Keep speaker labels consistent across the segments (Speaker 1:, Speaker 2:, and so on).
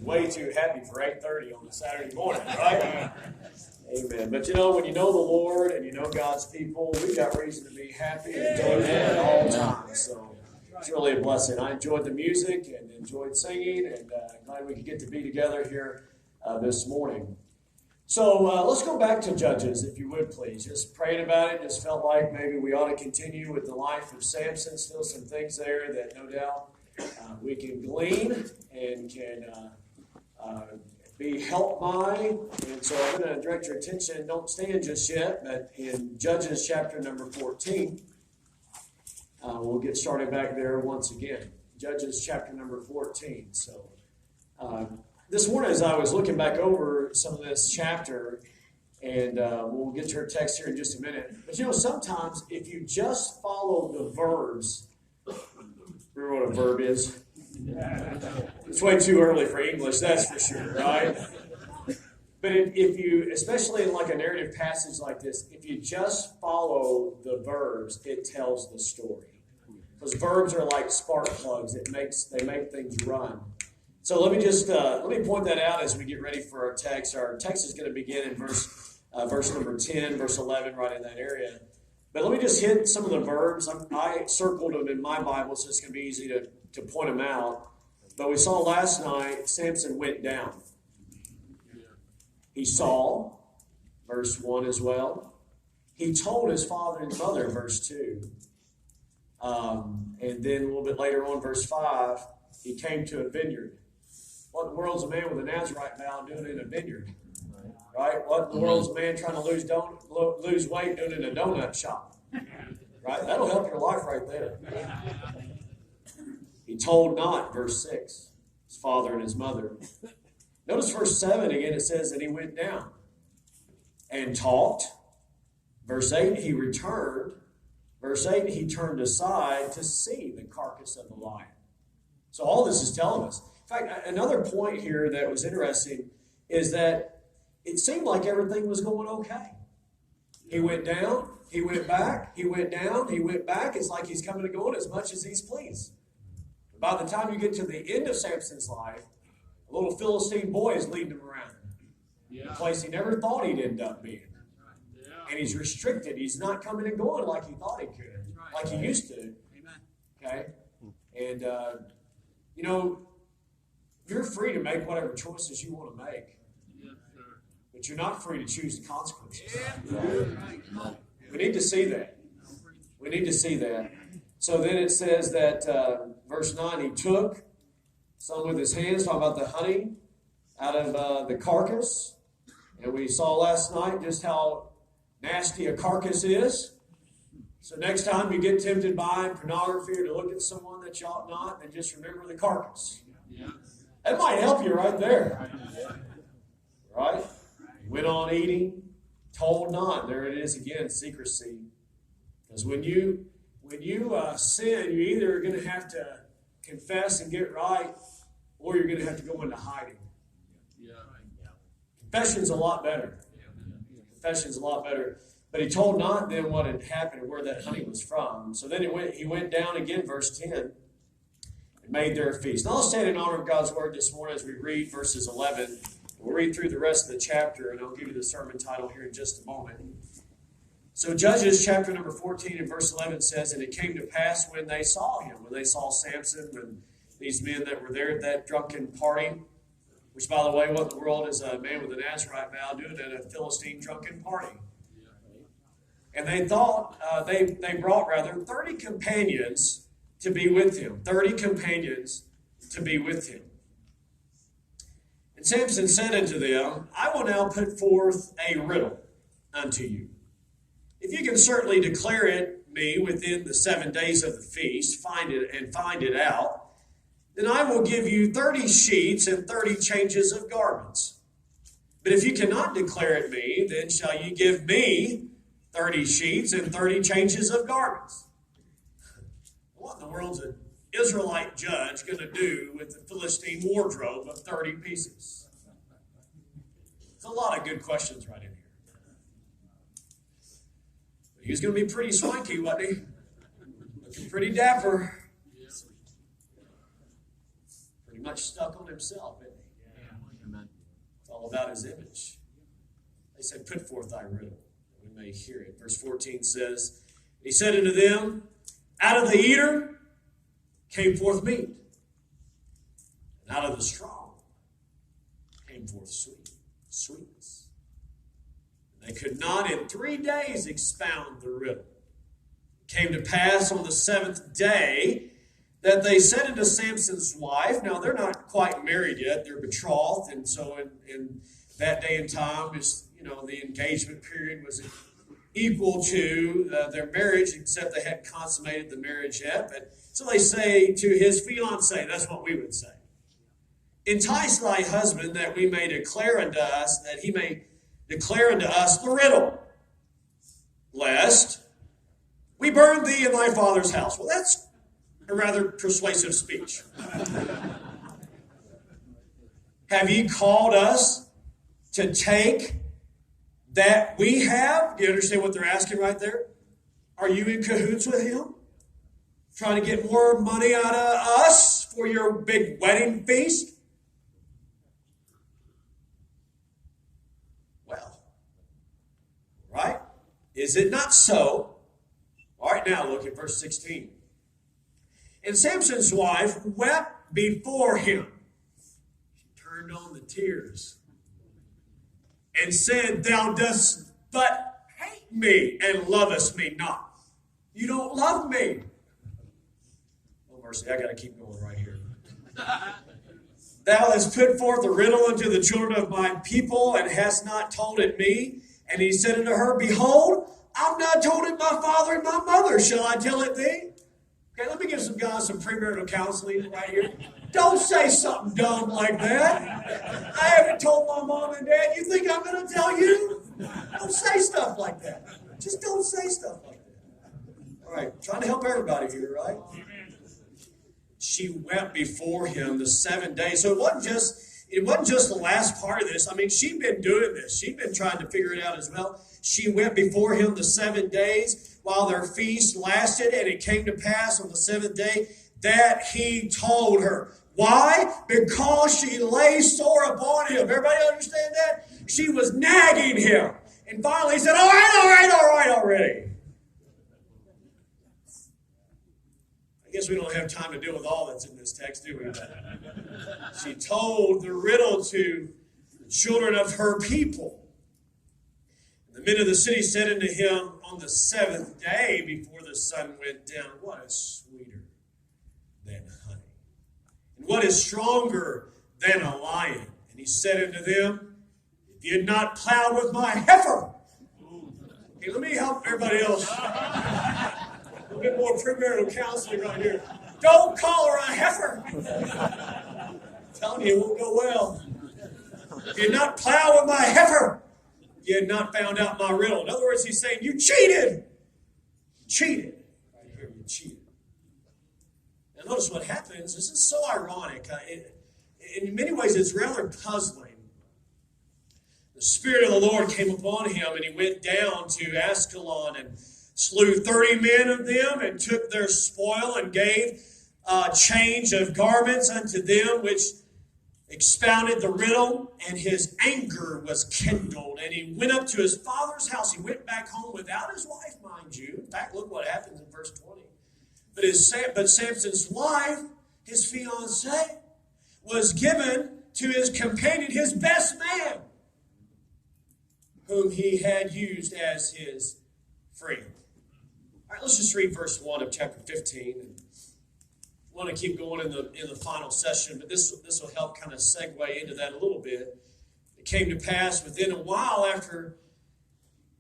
Speaker 1: way too happy for 8:30 on a Saturday morning, right? Amen. But when you know the Lord and you know God's people, we've got reason to be happy and joyful at all times. So it's really a blessing. I enjoyed the music and enjoyed singing, and glad we could get to be together here this morning. So let's go back to Judges, if you would, please. Just praying about it, just felt like maybe we ought to continue with the life of Samson. Still some things there that no doubt we can glean and can be helped by. And so I'm going to direct your attention, don't stand just yet, but in Judges chapter number 14, we'll get started back there once again. Judges chapter number 14. So this morning as I was looking back over some of this chapter, and we'll get to our text here in just a minute. But sometimes if you just follow the verbs, remember what a verb is? It's way too early for English, that's for sure, right? But if you, especially in like a narrative passage like this, if you just follow the verbs, it tells the story. Because verbs are like spark plugs. They make things run. So let me point that out as we get ready for our text. Our text is going to begin in verse number 10, verse 11, right in that area. But let me just hit some of the verbs. I circled them in my Bible, so it's going to be easy to point them out. But we saw last night, Samson went down. He saw, verse 1 as well. He told his father and mother, verse 2. And then a little bit later on, verse 5, he came to a vineyard. What in the world's a man with a Nazarite vow doing in a vineyard? Right? What in the world's a man trying to lose weight doing in a donut shop? Right? That'll help your life right there. He told not, verse 6, his father and his mother. Notice verse 7 again, it says that he went down and talked. Verse 8, he returned. Verse 8, he turned aside to see the carcass of the lion. So all this is telling us. In fact, another point here that was interesting is that it seemed like everything was going okay. He went down, he went back, he went down, he went back. It's like he's coming and going as much as he's pleased. By the time you get to the end of Samson's life, a little Philistine boy is leading him around. A place he never thought he'd end up being. And he's restricted. He's not coming and going like he thought he could, like he used to. Okay? And, you're free to make whatever choices you want to make. But you're not free to choose the consequences. We need to see that. We need to see that. So then it says that, verse 9, he took some with his hands, talking about the honey, out of the carcass. And we saw last night just how nasty a carcass is. So next time you get tempted by pornography or to look at someone that you ought not, then just remember the carcass. That might help you right there. Right? Went on eating, told not. There it is again, secrecy. Because when you sin, you either are going to have to confess and get right, or you're going to have to go into hiding. Confession's a lot better. Confession's a lot better. But he told not then what had happened and where that honey was from. So then he went down again, verse 10, and made their feast. Now I'll stand in honor of God's word this morning as we read verses 11. We'll read through the rest of the chapter, and I'll give you the sermon title here in just a moment. So Judges chapter number 14 and verse 11 says, and it came to pass when they saw him, when they saw Samson, when these men that were there at that drunken party, which, by the way, what in the world is a man with a Nazarite vow doing at a Philistine drunken party? And they thought, they brought 30 companions to be with him. 30 companions to be with him. And Samson said unto them, I will now put forth a riddle unto you. If you can certainly declare it me within the 7 days of the feast, find it out, then I will give you 30 sheets and 30 changes of garments. But if you cannot declare it me, then shall you give me 30 sheets and 30 changes of garments. What in the world's an Israelite judge going to do with the Philistine wardrobe of 30 pieces? There's a lot of good questions right in here. He was going to be pretty swanky, wasn't he? Looking pretty dapper. Pretty much stuck on himself, isn't he? all about his image. They said, put forth thy riddle, that we may hear it. Verse 14 says, he said unto them, out of the eater came forth meat, and out of the strong came forth sweetness. They could not in 3 days expound the riddle. It came to pass on the 7th day that they said unto Samson's wife, now they're not quite married yet, they're betrothed, and so in that day and time, the engagement period was equal to their marriage, except they hadn't consummated the marriage yet. But so they say to his fiancée, that's what we would say, entice thy husband that we may declare unto us, that he may declare unto us the riddle, lest we burn thee in thy father's house. Well, that's a rather persuasive speech. Have ye called us to take that we have? Do you understand what they're asking right there? Are you in cahoots with him? Trying to get more money out of us for your big wedding feast? Well, right? Is it not so? All right, now look at verse 16. And Samson's wife wept before him. She turned on the tears and said, thou dost but hate me and lovest me not. You don't love me. Oh, mercy, I got to keep going right here. Thou hast put forth a riddle unto the children of my people, and hast not told it me. And he said unto her, behold, I've not told it my father and my mother. Shall I tell it thee? Okay, let me give some guys some premarital counseling right here. Don't say something dumb like that. I haven't told my mom and dad. You think I'm going to tell you? Don't say stuff like that. Just don't say stuff like that. All right, trying to help everybody here, right? She wept before him the 7 days. So it wasn't just the last part of this. I mean, she'd been doing this. She'd been trying to figure it out as well. She wept before him the 7 days while their feast lasted, and it came to pass on the 7th day that he told her. Why? Because she lay sore upon him. Everybody understand that? She was nagging him. And finally he said, all right already. I guess we don't have time to deal with all that's in this text, do we? She told the riddle to the children of her people. The men of the city said unto him on the 7th day before the sun went down, what is sweeter than honey? And what is stronger than a lion? And he said unto them, if you had not plowed with my heifer. Okay, let me help everybody else. A little bit more premarital counseling right here. Don't call her a heifer. I'm telling you, it won't go well. If you had not plowed with my heifer, you had not found out my riddle. In other words, he's saying, you cheated. You cheated. Right here, you cheated. Now notice what happens. This is so ironic. In many ways, it's rather puzzling. The Spirit of the Lord came upon him, and he went down to Ascalon and slew 30 men of them, and took their spoil, and gave change of garments unto them, which expounded the riddle, and his anger was kindled, and he went up to his father's house. He went back home without his wife, mind you. In fact, look what happens in verse 20. But Samson's wife, his fiancée, was given to his companion, his best man, whom he had used as his friend. All right, let's just read verse 1 of chapter 15. And I want to keep going in the final session, but this will help kind of segue into that a little bit. It came to pass within a while after,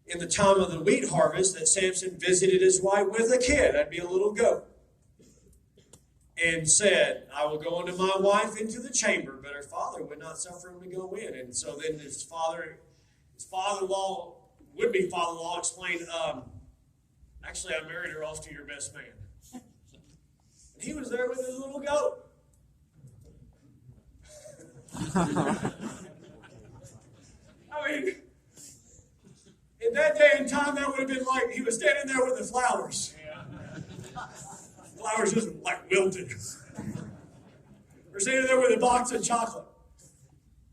Speaker 1: in the time of the wheat harvest, that Samson visited his wife with a kid. That'd be a little goat. And said, I will go unto my wife into the chamber, but her father would not suffer him to go in. And so then his father-in-law, would-be father-in-law explained, actually, I married her off to your best man. And he was there with his little goat. I mean, in that day and time, that would have been like he was standing there with the flowers. Flowers just like wilted. Or standing there with a box of chocolate.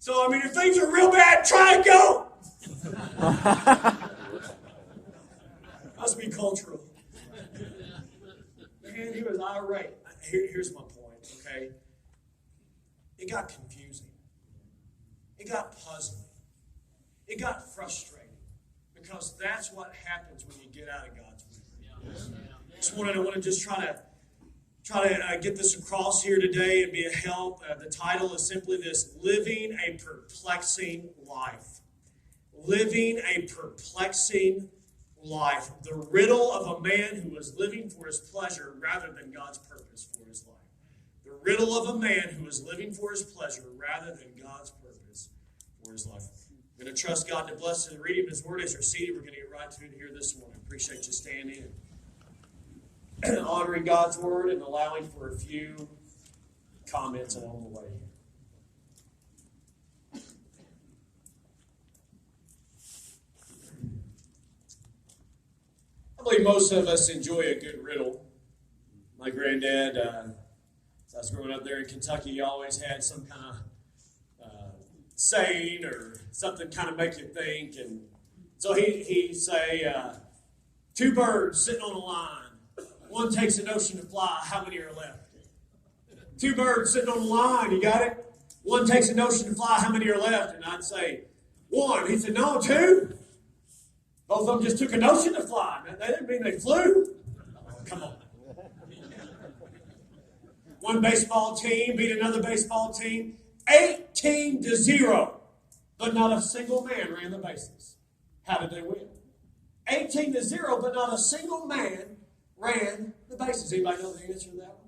Speaker 1: So, I mean, if things are real bad, try and go. Must be cultural. Man, he was irate. Here's my point, okay? It got confusing. It got puzzling. It got frustrating. Because that's what happens when you get out of God's will. This morning I want to just try to get this across here today and be a help. The title is simply this: Living a Perplexing Life. Living a perplexing life. The riddle of a man who was living for his pleasure rather than God's purpose for his life. The riddle of a man who was living for his pleasure rather than God's purpose for his life. I'm going to trust God to bless the reading of His Word. As you're seated, we're going to get right to it here this morning. Appreciate you standing and honoring God's Word and allowing for a few comments along the way. I believe most of us enjoy a good riddle. My granddad, as I was growing up there in Kentucky, he always had some kind of saying or something kind of make you think. And so he'd say, two birds sitting on a line. One takes a notion to fly. How many are left? Two birds sitting on a line. You got it? One takes a notion to fly. How many are left? And I'd say, one. He said, no, two. Both of them just took a notion to fly. That didn't mean they flew. Come on. One baseball team beat another baseball team 18-0. But not a single man ran the bases. How did they win? 18-0, but not a single man ran the bases. Anybody know the answer to that one?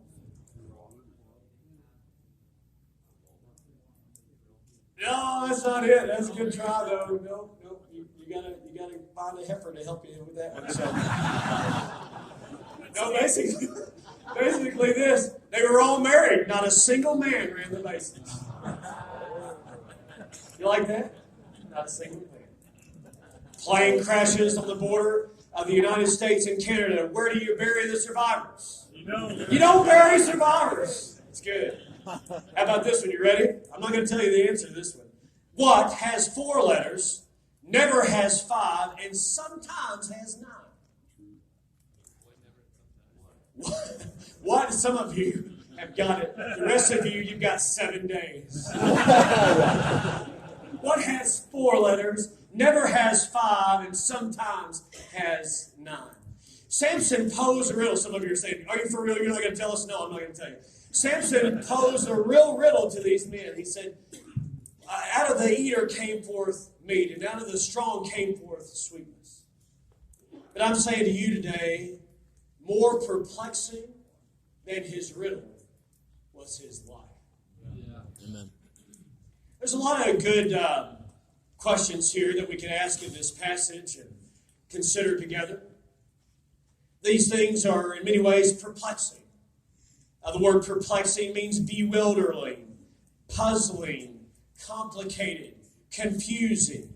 Speaker 1: No, that's not it. That's a good try, though. No. You gotta find a heifer to help you with that one. So, no, basically this. They were all married. Not a single man ran the bases. You like that? Not a single man. Plane crashes on the border of the United States and Canada. Where do you bury the survivors? You don't bury survivors. It's good. How about this one? You ready? I'm not going to tell you the answer to this one. What has 4 letters, never has 5, and sometimes has 9? What? Some of you have got it. The rest of you, you've got 7 days. What has 4 letters, never has 5, and sometimes has 9? Samson posed a riddle. Some of you are saying, are you for real? You're not going to tell us? No, I'm not going to tell you. Samson posed a real riddle to these men. He said, out of the eater came forth meat, and out of the strong came forth sweetness. But I'm saying to you today, more perplexing than his riddle was his life.
Speaker 2: Yeah. Amen.
Speaker 1: There's a lot of good questions here that we can ask in this passage and consider together. These things are in many ways perplexing. The word perplexing means bewildering, puzzling, complicated, confusing.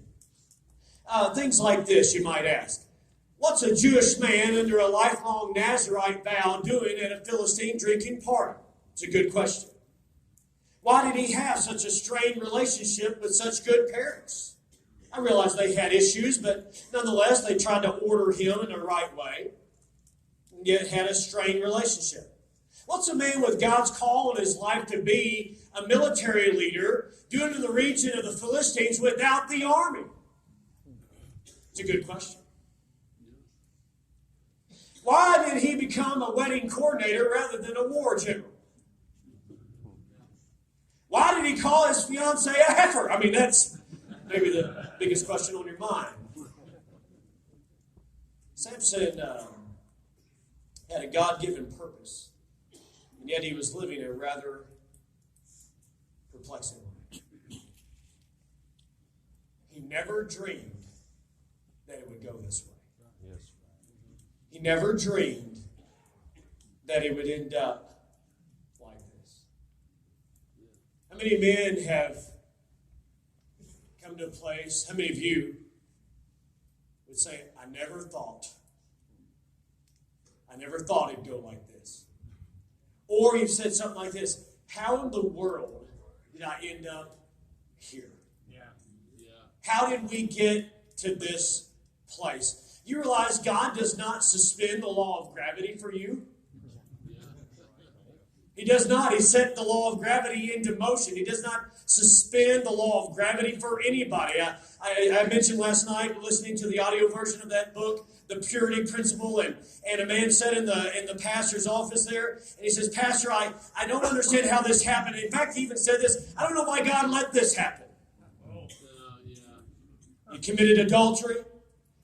Speaker 1: Things like this you might ask. What's a Jewish man under a lifelong Nazirite vow doing at a Philistine drinking party? It's a good question. Why did he have such a strained relationship with such good parents? I realize they had issues, but nonetheless they tried to order him in the right way, and yet had a strained relationship. What's a man with God's call in his life to be a military leader doing in the region of the Philistines without the army? It's a good question. Why did he become a wedding coordinator rather than a war general? Why did he call his fiancée a heifer? I mean, that's maybe the biggest question on your mind. Samson had a God-given purpose, and yet he was living a rather perplexing life. He never dreamed that it would go this way. Yes. He never dreamed that it would end up like this. How many men have come to a place, how many of you would say, I never thought it'd go like this? Or you've said something like this, how in the world did I end up here.
Speaker 2: Yeah.
Speaker 1: How did we get to this place? You realize God does not suspend the law of gravity for you. He does not. He set the law of gravity into motion. He does not suspend the law of gravity for anybody. I mentioned last night, listening to the audio version of that book, The Purity Principle, and a man sat in the pastor's office there, and he says, Pastor, I don't understand how this happened. In fact, he even said this, I don't know why God let this happen. You committed adultery.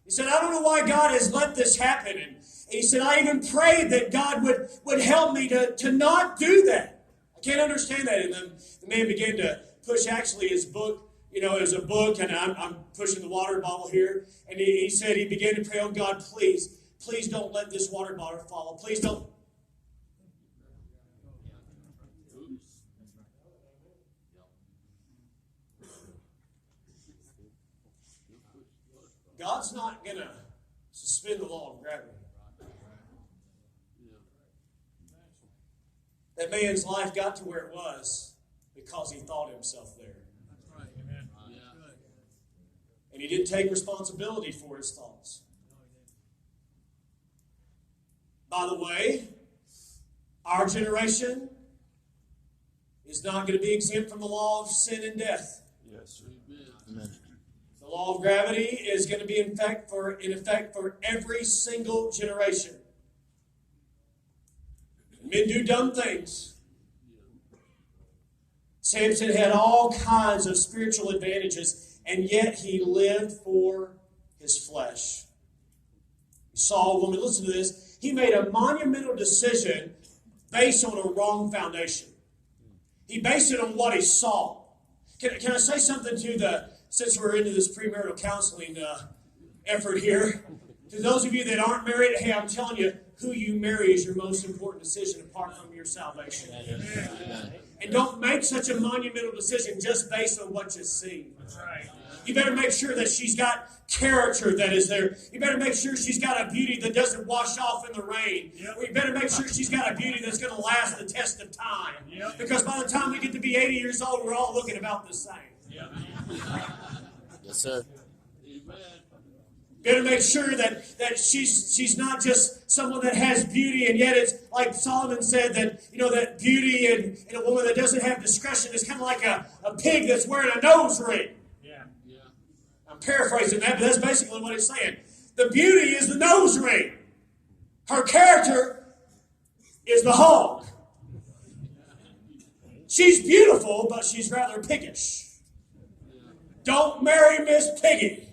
Speaker 1: He said, I don't know why God has let this happen. And he said, I even prayed that God would help me to not do that. I can't understand that. And then the man began to push actually his book, as a book, and I'm pushing the water bottle here. And he said he began to pray, oh God, please don't let this water bottle fall. Please don't. God's not going to suspend the law of gravity. That man's life got to where it was because he thought himself there.
Speaker 2: That's right. Amen. Yeah.
Speaker 1: And he didn't take responsibility for his thoughts. By the way, our generation is not going to be exempt from the law of sin and death.
Speaker 3: Yes, sir.
Speaker 2: Amen.
Speaker 1: The law of gravity is going to be in effect for every single generation. Men do dumb things. Samson had all kinds of spiritual advantages, and yet he lived for his flesh. He saw a woman, listen to this, he made a monumental decision based on a wrong foundation. He based it on what he saw. Can I say something since we're into this premarital counseling effort here, to those of you that aren't married, hey, I'm telling you, who you marry is your most important decision apart from your salvation.
Speaker 2: Amen.
Speaker 1: And don't make such a monumental decision just based on what you see.
Speaker 2: That's right.
Speaker 1: You better make sure that she's got character that is there. You better make sure she's got a beauty that doesn't wash off in the rain.
Speaker 2: Yep.
Speaker 1: Or you better make sure she's got a beauty that's going to last the test of time.
Speaker 2: Yep.
Speaker 1: Because by the time we get to be 80 years old, we're all looking about the same.
Speaker 2: Yeah.
Speaker 3: Yes, sir.
Speaker 2: Amen.
Speaker 1: Better make sure that she's not just someone that has beauty, and yet it's like Solomon said that beauty in a woman that doesn't have discretion is kind of like a pig that's wearing a nose ring.
Speaker 2: Yeah.
Speaker 1: I'm paraphrasing that, but that's basically what he's saying. The beauty is the nose ring. Her character is the hog. She's beautiful, but she's rather piggish. Don't marry Miss Piggy.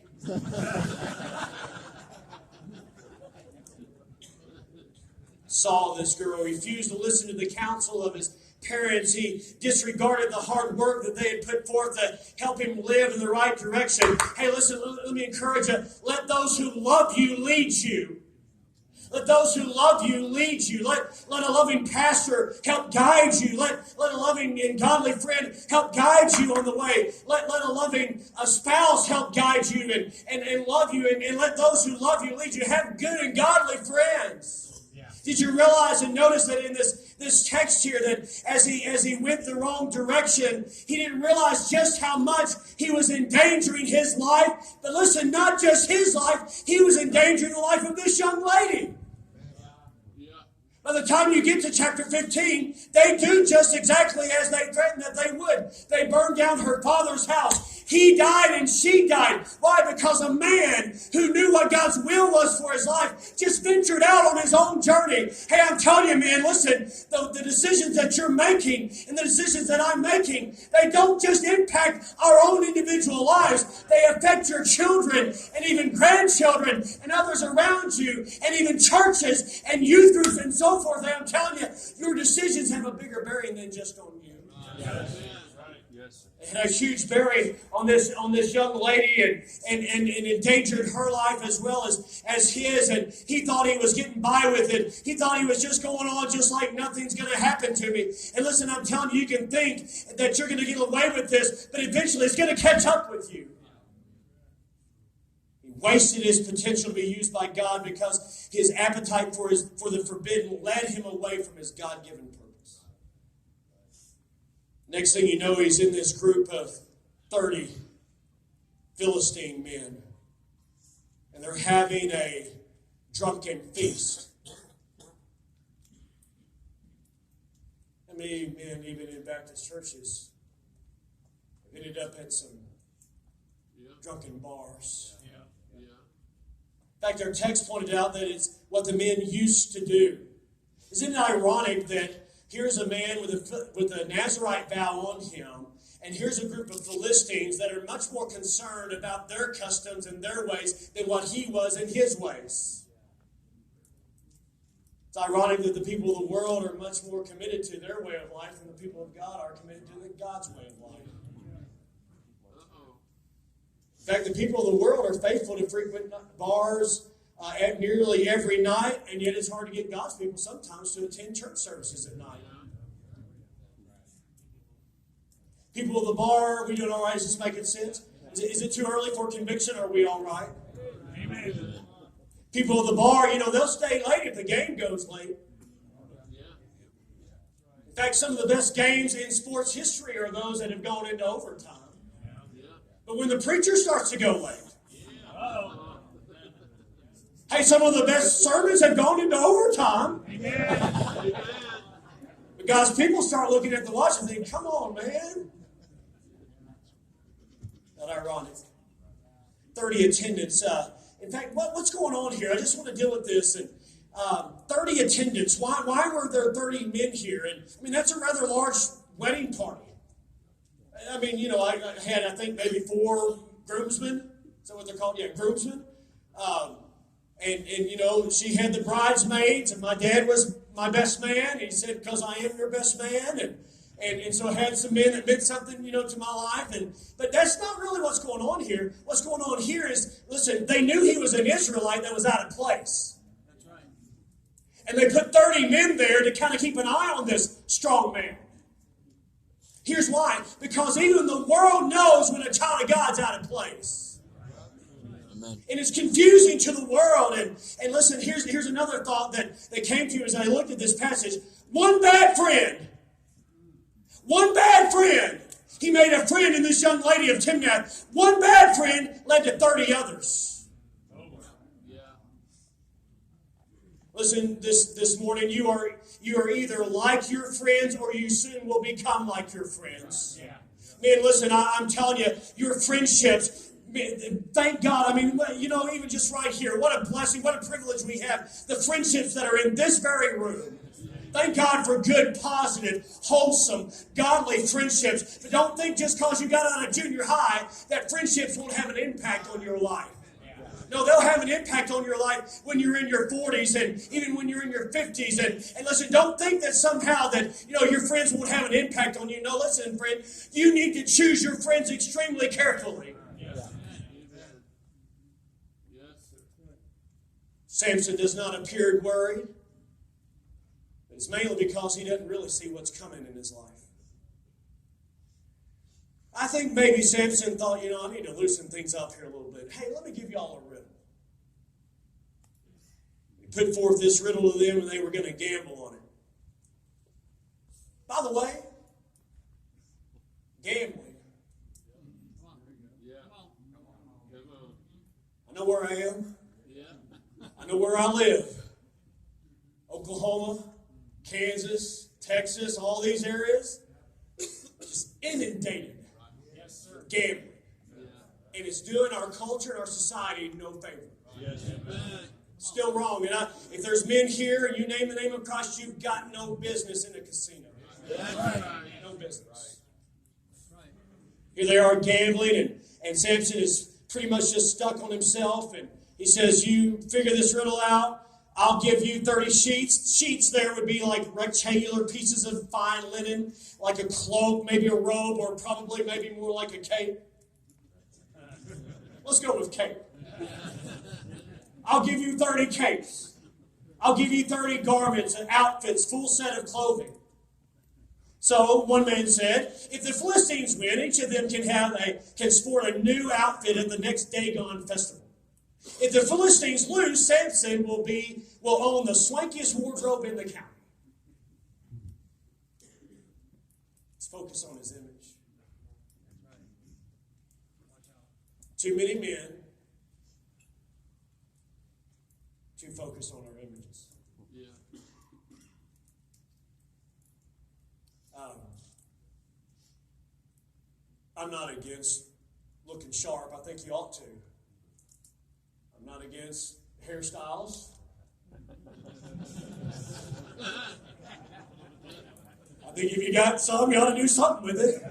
Speaker 1: Saul, this girl, refused to listen to the counsel of his parents. He disregarded the hard work that they had put forth to help him live in the right direction. Hey, listen, let me encourage you. Let those who love you lead you. Let those who love you lead you. Let a loving pastor help guide you. Let a loving and godly friend help guide you on the way. Let a loving spouse help guide you and love you. And let those who love you lead you. Have good and godly friends.
Speaker 2: Yeah.
Speaker 1: Did you realize and notice that in this text here that as he went the wrong direction, he didn't realize just how much he was endangering his life. But listen, not just his life, he was endangering the life of this young lady. By the time you get to chapter 15, they do just exactly as they threatened that they would. They burned down her father's house. He died and she died. Why? Because a man who knew what God's will was for his life just ventured out on his own journey. Hey, I'm telling you, man, listen, the decisions that you're making and the decisions that I'm making, they don't just impact our own individual lives. They affect your children and even grandchildren and others around you and even churches and youth groups and so forth. Hey, I'm telling you, your decisions have a bigger bearing than just on you.
Speaker 2: Yes.
Speaker 1: It had a huge bearing on this young lady and endangered her life as well as his. And he thought he was getting by with it. He thought he was just going on just like nothing's going to happen to me. And listen, I'm telling you, you can think that you're going to get away with this, but eventually it's going to catch up with you. He wasted his potential to be used by God because his appetite for the forbidden led him away from his God-given purpose. Next thing you know, he's in this group of 30 Philistine men, and they're having a drunken feast. How many men, even in Baptist churches, have ended up at some drunken bars? In fact, our text pointed out that it's what the men used to do. Isn't it ironic that here's a man with a Nazirite vow on him, and here's a group of Philistines that are much more concerned about their customs and their ways than what he was in his ways? It's ironic that the people of the world are much more committed to their way of life than the people of God are committed to God's way of life. In fact, the people of the world are faithful to frequent bars at nearly every night, and yet it's hard to get God's people sometimes to attend church services at night. People of the bar, are we doing all right? Is this making sense? Is it too early for conviction, or are we all right? Amen. People of the bar, they'll stay late if the game goes late. In fact, some of the best games in sports history are those that have gone into overtime. But when the preacher starts to go late, hey, some of the best sermons have gone into overtime. But God's people start looking at the watch and think, come on, man. Not ironic. 30 attendants. In fact, what's going on here? I just want to deal with this. And 30 attendants. Why were there 30 men here? And that's a rather large wedding party. I had, I think, maybe 4 groomsmen. Is that what they're called? Yeah, groomsmen. And she had the bridesmaids, and my dad was my best man. He said, because I am your best man. And so I had some men that meant something, to my life. But that's not really what's going on here. What's going on here is, listen, they knew he was an Israelite that was out of place. That's right. And they put 30 men there to kind of keep an eye on this strong man. Here's why. Because even the world knows when a child of God's out of place. Amen. And it's confusing to the world. And listen, here's another thought that came to me as I looked at this passage. One bad friend. He made a friend in this young lady of Timnath. One bad friend led to 30 others. Listen, this morning, you are either like your friends or you soon will become like your friends. Man, listen, I'm telling you, your friendships, thank God. Even just right here, what a blessing, what a privilege we have. The friendships that are in this very room. Thank God for good, positive, wholesome, godly friendships. But don't think just because you got out of junior high that friendships won't have an impact on your life. No, they'll have an impact on your life when you're in your 40s and even when you're in your 50s. And listen, don't think that somehow that, your friends won't have an impact on you. No, listen, friend, you need to choose your friends extremely carefully. Samson does not appear worried. It's mainly because he doesn't really see what's coming in his life. I think maybe Samson thought, I need to loosen things up here a little bit. Hey, let me give y'all a riddle. He put forth this riddle to them and they were going to gamble on it. By the way, gambling. I know where I am. I know where I live. Oklahoma, Kansas, Texas, all these areas, just inundated with gambling. And it's doing our culture and our society no favor. Still wrong. And if there's men here and you name the name of Christ, you've got no business in a casino. No business. Here they are gambling, and Samson is pretty much just stuck on himself. And he says, you figure this riddle out. I'll give you 30 sheets. Sheets there would be like rectangular pieces of fine linen, like a cloak, maybe a robe, or probably maybe more like a cape. Let's go with cape. I'll give you 30 capes. I'll give you 30 garments and outfits, full set of clothing. So one man said, if the Philistines win, each of them can sport a new outfit at the next Dagon festival. If the Philistines lose, Samson will own the swankiest wardrobe in the county. Let's focus on his image. Too many men too focused on our images.
Speaker 2: Yeah.
Speaker 1: I'm not against looking sharp. I think you ought to. I'm not against hairstyles. I think if you got some, you ought to do something with it.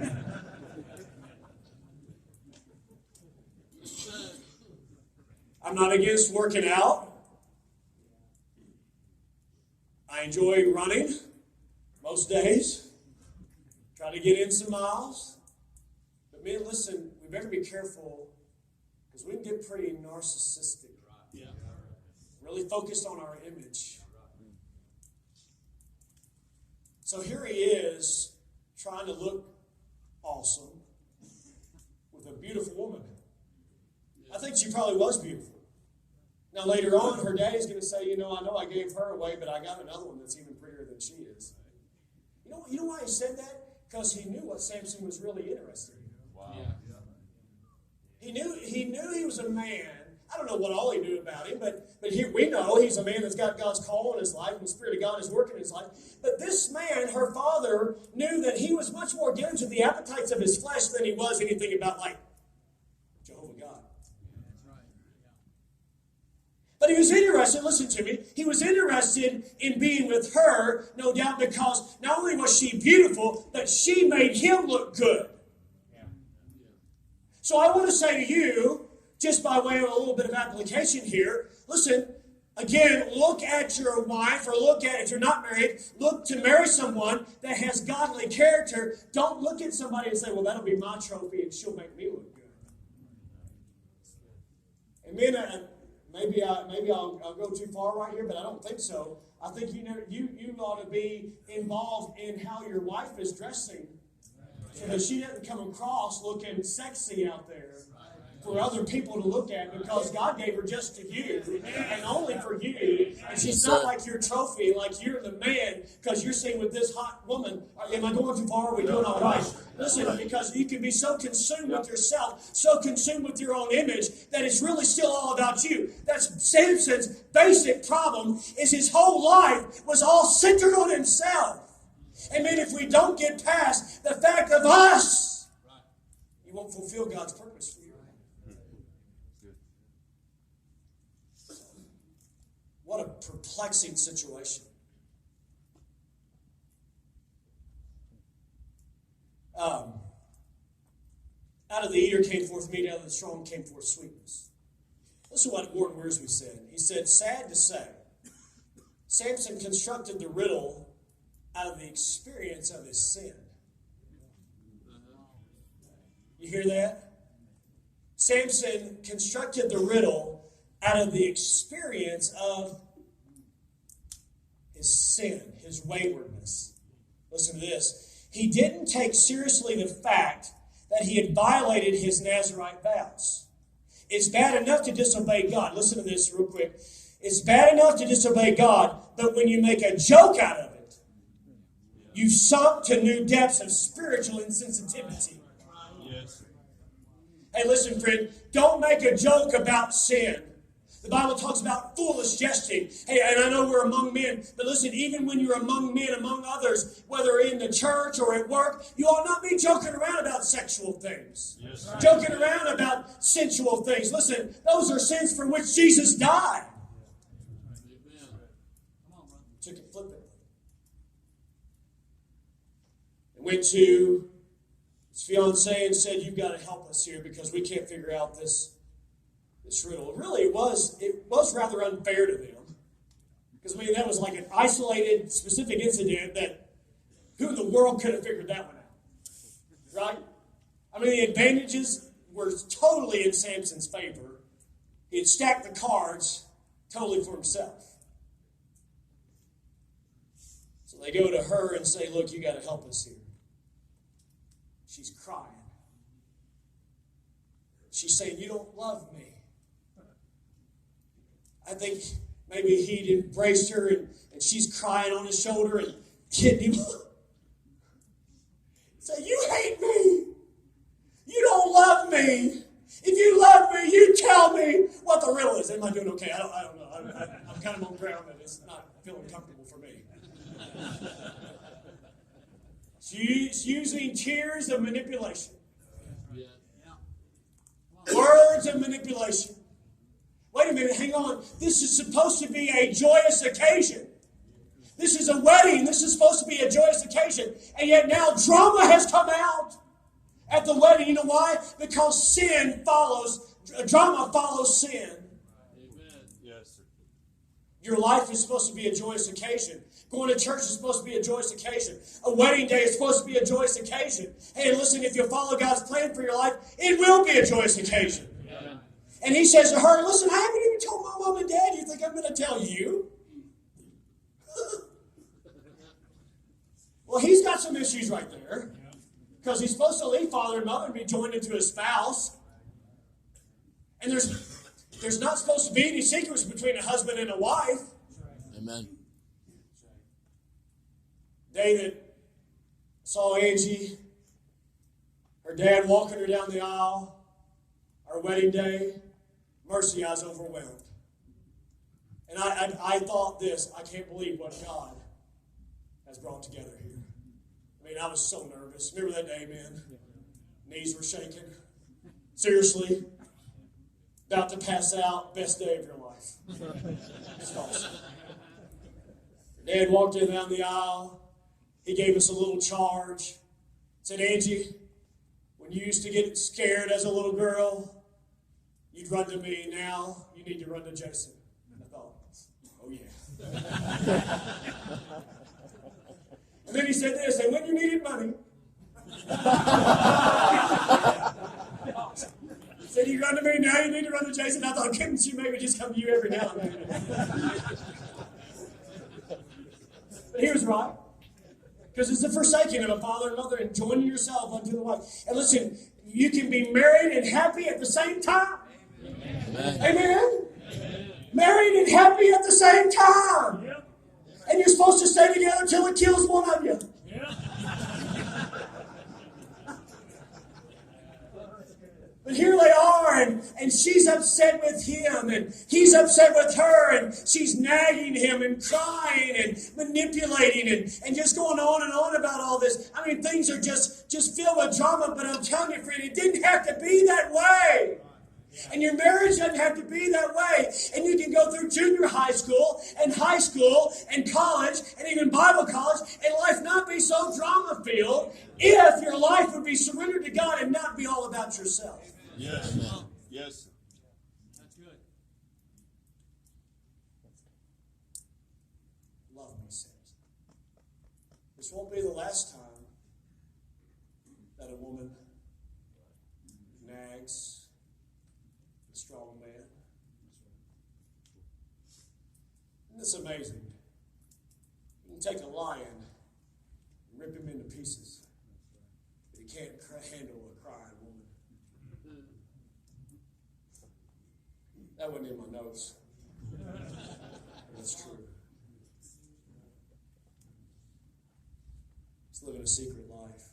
Speaker 1: I'm not against working out. I enjoy running most days. Try to get in some miles. But man, listen, we better be careful because we can get pretty narcissistic.
Speaker 2: Yeah.
Speaker 1: Really focused on our image. So here he is trying to look awesome with a beautiful woman. I think she probably was beautiful. Now later on, her daddy's going to say, I know I gave her away, but I got another one that's even prettier than she is. You know why he said that? Because he knew what Samson was really interested in.
Speaker 3: Wow.
Speaker 2: Yeah.
Speaker 1: He knew he was a man. I don't know what all he knew about him, but we know he's a man that's got God's call in his life, and the Spirit of God is working in his life. But this man, her father, knew that he was much more given to the appetites of his flesh than he was anything about like Jehovah God.
Speaker 2: That's right.
Speaker 1: But he was interested, listen to me, he was interested in being with her, no doubt, because not only was she beautiful, but she made him look good. So I want to say to you, just by way of a little bit of application here, listen, again, look at your wife, or look at, if you're not married, look to marry someone that has godly character. Don't look at somebody and say, well, that'll be my trophy and she'll make me look good. And then maybe I'll go too far right here, but I don't think so. I think you ought to be involved in how your wife is dressing so that she doesn't come across looking sexy out there for other people to look at, because God gave her just to you and only for you. And she's not like your trophy, like you're the man because you're seen with this hot woman. Am I going too far? Are we doing all right? Listen, because you can be so consumed with yourself, so consumed with your own image, that it's really still all about you. That's Samson's basic problem, is his whole life was all centered on himself. And then if we don't get past the fact of us, you won't fulfill God's purpose for you. What a perplexing situation. Out of the eater came forth meat, out of the strong came forth sweetness. Listen to what Warren Wiersbe said. He said, sad to say, Samson constructed the riddle out of the experience of his sin. You hear that? Samson constructed the riddle out of the experience of his sin, his waywardness. Listen to this. He didn't take seriously the fact that he had violated his Nazirite vows. It's bad enough to disobey God. Listen to this real quick. It's bad enough to disobey God, but when you make a joke out of it, you've sunk to new depths of spiritual insensitivity.
Speaker 2: Yes.
Speaker 1: Hey, listen, friend, don't make a joke about sin. The Bible talks about foolish jesting. Hey, and I know we're among men, but listen, even when you're among men, among others, whether in the church or at work, you ought not be joking around about sexual things.
Speaker 2: Yes.
Speaker 1: Joking around about sensual things. Listen, those are sins for which Jesus died.
Speaker 2: Amen.
Speaker 1: Took it flippantly. And went to his fiancée and said, you've got to help us here because we can't figure out this riddle. Really, it was rather unfair to them. Because, that was like an isolated, specific incident that who in the world could have figured that one out? Right? The advantages were totally in Samson's favor. He had stacked the cards totally for himself. So they go to her and say, look, you got to help us here. She's crying. She's saying, you don't love me. I think maybe he'd embraced her and she's crying on his shoulder and getting him. Say, you hate me. You don't love me. If you loved tell me what the riddle is. Am I doing okay? I don't know. I'm kind of on ground that it's not feeling comfortable for me. She's using tears of manipulation.
Speaker 2: Yeah.
Speaker 1: Words of manipulation. Wait a minute, hang on. This is supposed to be a joyous occasion. This is a wedding. This is supposed to be a joyous occasion. And yet now drama has come out at the wedding. You know why? Because drama follows sin.
Speaker 2: Amen.
Speaker 3: Yes, sir.
Speaker 1: Your life is supposed to be a joyous occasion. Going to church is supposed to be a joyous occasion. A wedding day is supposed to be a joyous occasion. Hey, listen, if you follow God's plan for your life, it will be a joyous occasion.
Speaker 2: Yeah.
Speaker 1: And he says to her, listen, I haven't even told my mom and dad. You think I'm going to tell you? Well, he's got some issues right there. Because he's supposed to leave father and mother and be joined into his spouse. And there's not supposed to be any secrets between a husband and a wife.
Speaker 3: Amen.
Speaker 1: David saw Angie, her dad walking her down the aisle, our wedding day. Mercy, I was overwhelmed. And I thought this, I can't believe what God has brought together here. I mean, I was so nervous. Remember that day, man? Knees were shaking. Seriously. About to pass out. Best day of your life. It's awesome. Dad walked in down the aisle. He gave us a little charge. Said, Angie, when you used to get scared as a little girl, you'd run to me. Now you need to run to Jason. And I thought, oh yeah. And then he said this, and when you needed money, he said, you run to me, now you need to run to Jason. I thought, couldn't you maybe just come to you every now and then? But he was right. Because it's the forsaking of a father and mother and joining yourself unto the wife. And listen, you can be married and happy at the same time. Amen. Amen. Amen. Married and happy at the same time. Yep. And you're supposed to stay together till it kills one of you. Yeah. But here they are, and she's upset with him, and he's upset with her, and she's nagging him and crying and manipulating and just going on about all this. I mean, things are just filled with drama, but I'm telling you, friend, it didn't have to be that way. And your marriage doesn't have to be that way. And you can go through junior high school and college and even Bible college and life not be so drama-filled if your life would be surrendered to God and not be all about yourself.
Speaker 2: Yes.
Speaker 3: Amen.
Speaker 2: Yes. That's good.
Speaker 1: Love me, saints. This won't be the last time that a woman nags a strong man. Isn't this amazing? You can take a lion and rip him into pieces, but you can't handle a crying woman. That wasn't in my notes. That's true. It's living a secret life.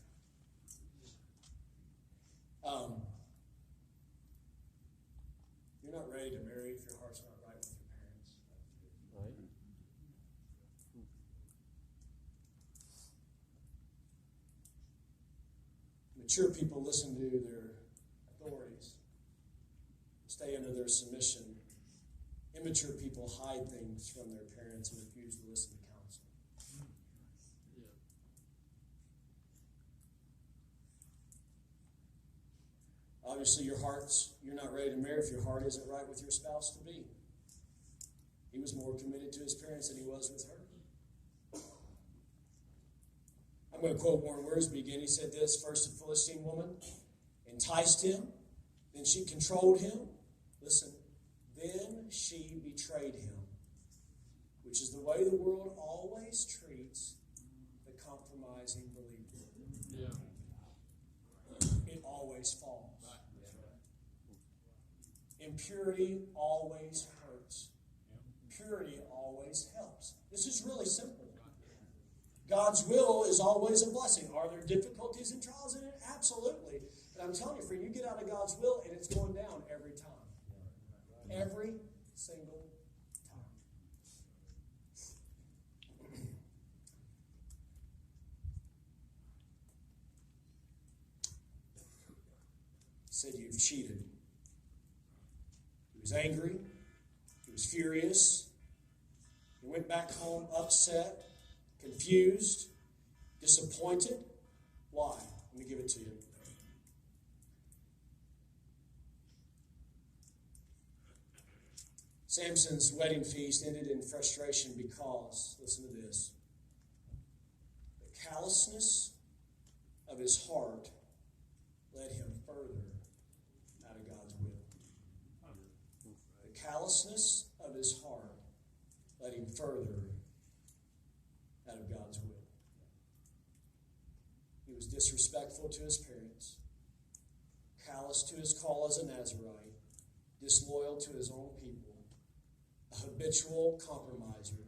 Speaker 1: You're not ready to marry if your heart's not right with your parents.
Speaker 3: Right.
Speaker 1: Mature people listen to their authorities, stay under their submission. Immature people hide things from their parents and refuse to listen to counsel. Obviously, you're not ready to marry if your heart isn't right with your spouse to be. He was more committed to his parents than he was with her. I'm going to quote Warren Wiersbe again. He said this: first, the Philistine woman enticed him, then she controlled him. Listen, then she betrayed him, which is the way the world always treats the compromising believer.
Speaker 2: Yeah.
Speaker 1: It always falls. Impurity always hurts. Purity always helps. This is really simple. God's will is always a blessing. Are there difficulties and trials in it? Absolutely. But I'm telling you, friend, you get out of God's will and it's going down every time. Every single time. Said you've cheated. He was angry. He was furious. He went back home upset, confused, disappointed. Why? Let me give it to you. Samson's wedding feast ended in frustration because, listen to this, the callousness of his heart led him further out of God's will. The callousness of his heart led him further out of God's will. He was disrespectful to his parents, callous to his call as a Nazirite, disloyal to his own people, a habitual compromiser,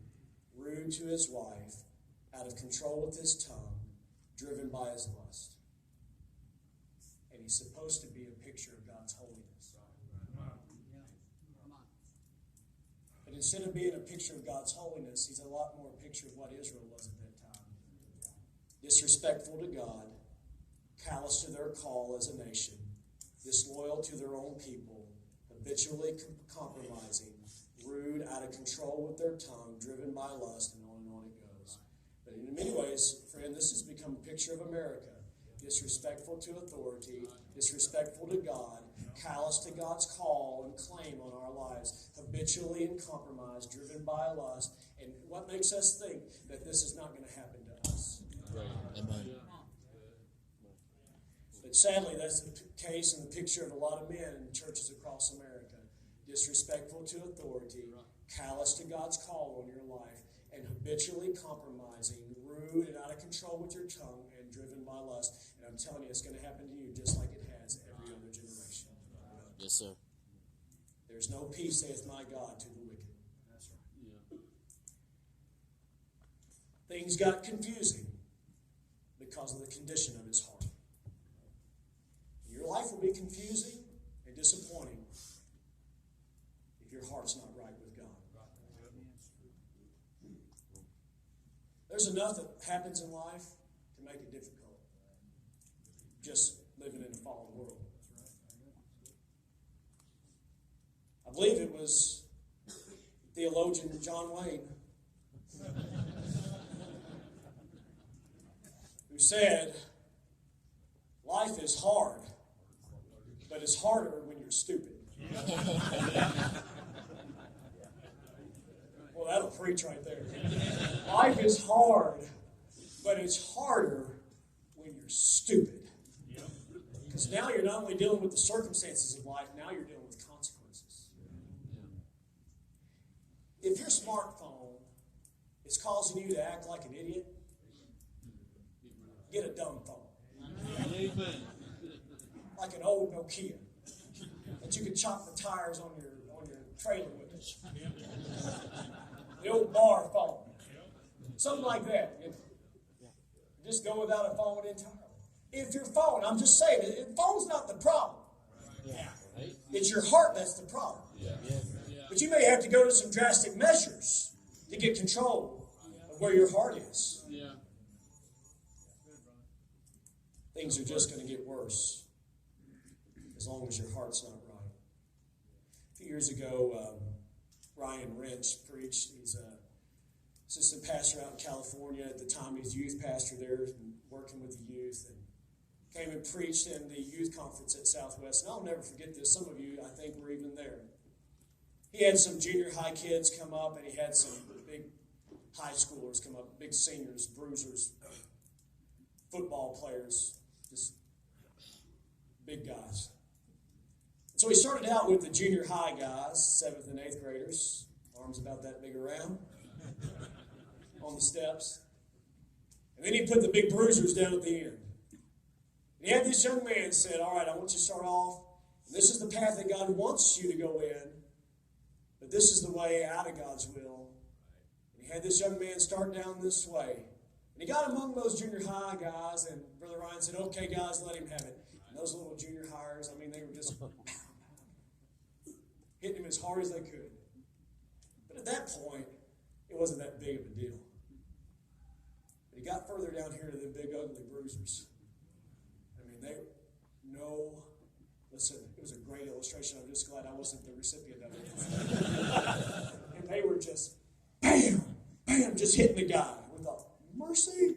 Speaker 1: rude to his wife, out of control with his tongue, driven by his lust. And he's supposed to be a picture of God's holiness. But instead of being a picture of God's holiness, he's a lot more a picture of what Israel was at that time. Disrespectful to God, callous to their call as a nation, disloyal to their own people, habitually compromising, rude, out of control with their tongue, driven by lust, and on it goes. But in many ways, friend, this has become a picture of America. Disrespectful to authority, disrespectful to God, callous to God's call and claim on our lives, habitually in compromise, driven by lust. And what makes us think that this is not going to happen to us?
Speaker 3: Right. Amen.
Speaker 1: But sadly, that's the case and the picture of a lot of men in churches across America. Disrespectful to authority, callous to God's call on your life, and habitually compromising, rude and out of control with your tongue, and driven by lust. And I'm telling you, it's going to happen to you just like it has every other generation.
Speaker 3: Yes, sir.
Speaker 1: There's no peace, saith my God, to the wicked. That's right.
Speaker 2: Yeah.
Speaker 1: Things got confusing because of the condition of his heart. Your life will be confusing and disappointing if your heart's not right with God. There's enough that happens in life to make it difficult. Just living in a fallen world. I believe it was theologian John Wayne who said, life is hard, but it's harder when you're stupid. Well, that'll preach right there. Life is hard, but it's harder when you're stupid. Because now you're not only dealing with the circumstances of life, now you're dealing with consequences. If your smartphone is causing you to act like an idiot, get a dumb phone.
Speaker 2: Amen.
Speaker 1: Like an old Nokia that you can chop the tires on your trailer with it. The old bar phone. Something like that. Just go without a phone entirely. If your phone, I'm just saying, the phone's not the problem. It's your heart that's the problem. But you may have to go to some drastic measures to get control of where your heart is.
Speaker 2: Yeah.
Speaker 1: Things are just going to get worse as long as your heart's not right. A few years ago, Ryan Wrench preached. He's an assistant pastor out in California. At the time, he's youth pastor there and working with the youth. And came and preached in the youth conference at Southwest. And I'll never forget this. Some of you, I think, were even there. He had some junior high kids come up, and he had some big high schoolers come up, big seniors, bruisers, football players, just big guys. So he started out with the junior high guys, 7th and 8th graders, arms about that big around, on the steps. And then he put the big bruisers down at the end. And he had this young man said, all right, I want you to start off. And this is the path that God wants you to go in, but this is the way out of God's will. And he had this young man start down this way. And he got among those junior high guys, and Brother Ryan said, okay, guys, let him have it. And those little junior hires, I mean, they were just hitting him as hard as they could. But at that point, it wasn't that big of a deal. But he got further down here to the big ugly bruisers. I mean, listen, it was a great illustration. I'm just glad I wasn't the recipient of it. And they were just, bam, bam, just hitting the guy. We thought, mercy.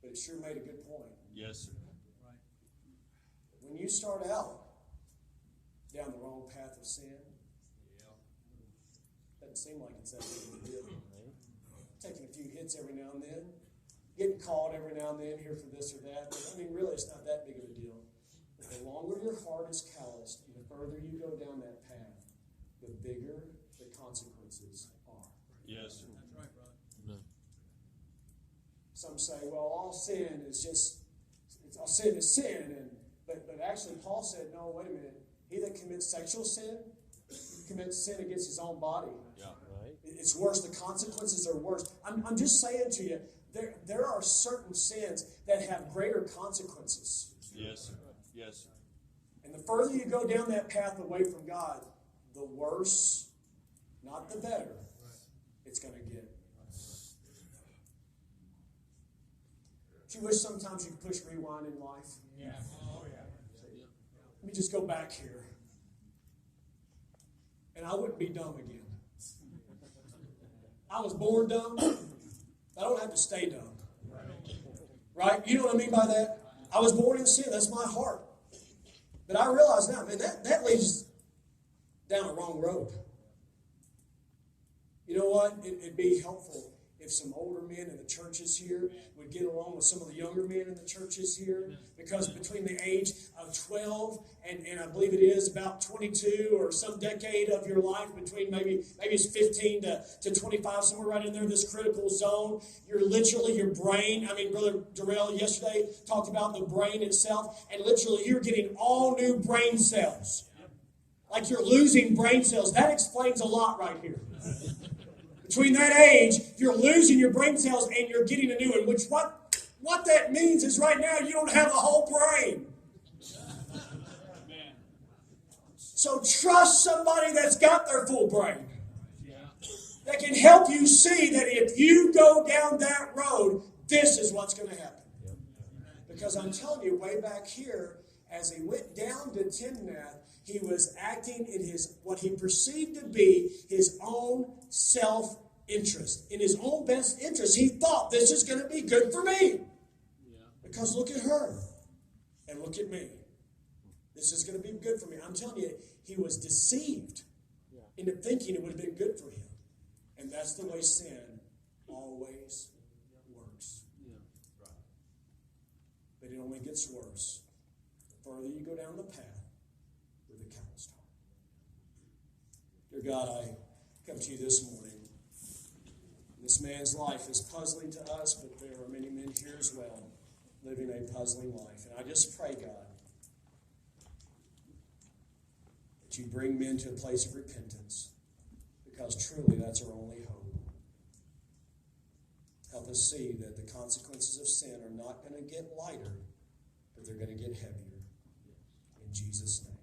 Speaker 1: But it sure made a good point.
Speaker 4: Yes, sir.
Speaker 1: When you start out down the wrong path of sin, doesn't seem like it's that big of a deal. Taking a few hits every now and then, getting caught every now and then here for this or that. I mean, really, it's not that big of a deal. But the longer your heart is calloused, and the further you go down that path, the bigger the consequences are.
Speaker 4: Yes, sir.
Speaker 2: That's right, brother.
Speaker 3: Amen.
Speaker 1: Some say, well, all sin is sin, but actually Paul said, no, wait a minute. He that commits sexual sin commits sin against his own body.
Speaker 4: Yeah.
Speaker 3: Right.
Speaker 1: It's worse. The consequences are worse. I'm just saying to you, there are certain sins that have greater consequences.
Speaker 4: Yes, sir. Yes, sir.
Speaker 1: And the further you go down that path away from God, the worse, not the better, it's going to get. Do you wish sometimes you could push rewind in life?
Speaker 2: Yeah. Oh, yeah.
Speaker 1: Let me just go back here. And I wouldn't be dumb again. I was born dumb. I don't have to stay dumb. Right? You know what I mean by that? I was born in sin. That's my heart. But I realize now, man, that leads down a wrong road. You know what? It'd be helpful if some older men in the churches here would get along with some of the younger men in the churches here. Because between the age of 12 and I believe it is about 22 or some decade of your life, between maybe it's 15 to 25, somewhere right in there, this critical zone, you're literally, your brain, I mean, Brother Darrell yesterday talked about the brain itself, and literally you're getting all new brain cells. Like you're losing brain cells. That explains a lot right here. Between that age, you're losing your brain cells and you're getting a new one, which what that means is right now you don't have a whole brain. So trust somebody that's got their full brain. That can help you see that if you go down that road, this is what's going to happen. Because I'm telling you, way back here, as he went down to Timnath, he was acting in what he perceived to be his own self-interest. In his own best interest, he thought, this is going to be good for me. Because look at her. And look at me. This is going to be good for me. I'm telling you, he was deceived into thinking it would have been good for him. And that's the way sin always works. But it only gets worse the further you go down the path with a calloused heart. Dear God, I come to you this morning. This man's life is puzzling to us, but there are many men here as well living a puzzling life. And I just pray, God, that you bring men to a place of repentance, because truly that's our only hope. Help us see that the consequences of sin are not going to get lighter, but they're going to get heavier. In Jesus' name.